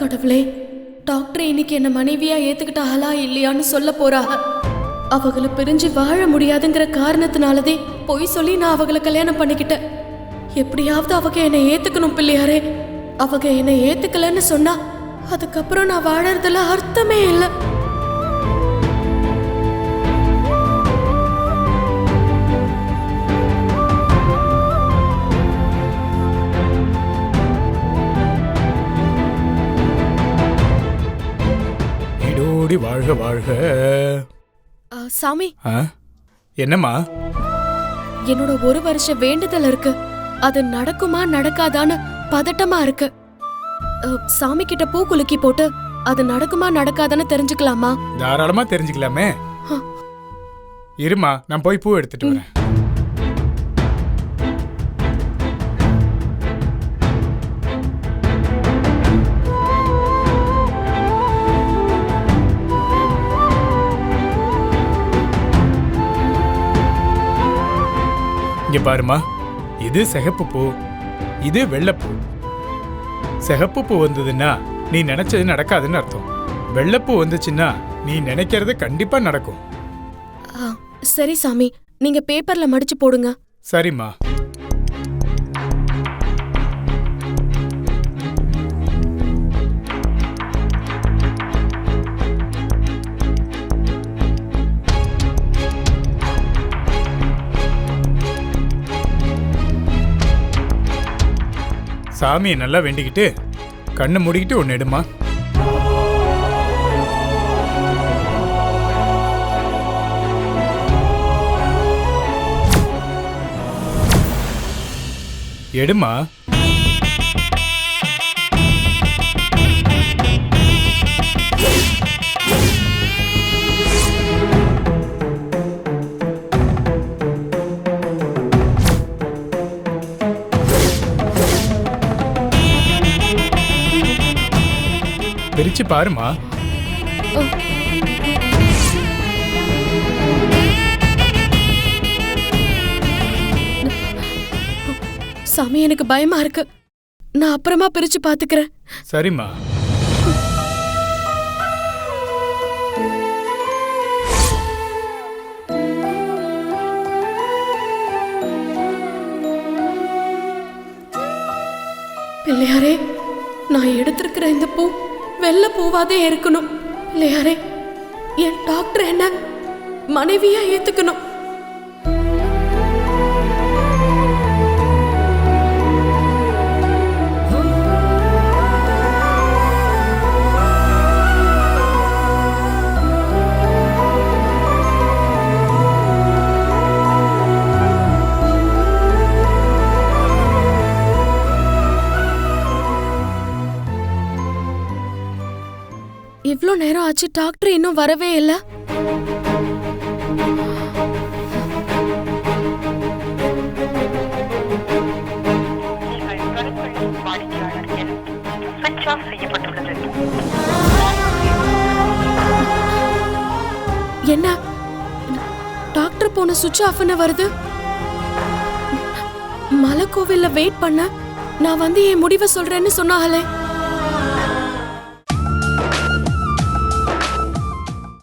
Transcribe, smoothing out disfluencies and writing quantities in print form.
கடவுளே, டாக்டர் இன்னைக்கு என்ன மனைவியா ஏத்துக்கிட்டாளா இல்லையான்னு சொல்ல போறாங்க. அவங்கள பிரிஞ்சு வாழ முடியாதுங்கிற காரணத்தினாலதே பொய் சொல்லி நான் அவங்கள கல்யாணம் பண்ணிக்கிட்டேன். எப்படியாவது அவங்க என்னை ஏத்துக்கணும் பிள்ளையாரே. அவங்க என்னை ஏத்துக்கலன்னு சொன்னா அதுக்கப்புறம் நான் வாழறதுல அர்த்தமே இல்லை. வாழ்க வாழ்க. சாமி, என்னம்மா? என்னோட 1 வருஷ வேண்டுதல் இருக்கு. அது நடக்குமா நடக்காதான்னு பதட்டமா இருக்கு. சாமி கிட்ட பூ குலுக்கி போட்டு அது நடக்குமா நடக்காதான்னு தெரிஞ்சுக்கலாமா? தாராளமா தெரிஞ்சுக்கலாமே. இருமா, நான் போய் பூ எடுத்துட்டு வரேன். இங்க பாருமா, இது சிகப்பு பூ, இது வெள்ளைப்பூ. சிகப்பு பூ வந்ததுன்னா நீ நினைச்சது நடக்காதுன்னு அர்த்தம். வெள்ளைப்பூ வந்துச்சுன்னா நீ நினைக்கிறது கண்டிப்பா நடக்கும். சரி சாமி, நீங்க பேப்பர்ல மடிச்சு போடுங்க. சரிம்மா. சாமியை நல்லா வேண்டிக்கிட்டு கண்ணை மூடிக்கிட்டு ஒன்று எடுமா. எடுமா. பிரிச்சு பாருமா. சாமி, எனக்கு பயமா இருக்கு. நான் அப்புறமா பிரிச்சு பாத்துக்கிறேன். சரிம்மா. பிள்ளையாரே, நான் எடுத்திருக்கிற இந்த பூ வெள்ளை பூவாதே இருக்கணும். பிள்ளையாரே, என் டாக்டர் என்ன மனைவியா ஏத்துக்கணும். இவ்ளோ நேரம் ஆச்சு, டாக்டர் இன்னும் வரவே இல்ல. என்ன டாக்டர் போன சுவிட்ச் ஆஃப்னு வருது? மலைக்கோவில்ல வெயிட் பண்ண நான் வந்து என் முடிவை சொல்றேன்னு சொன்னாங்களே.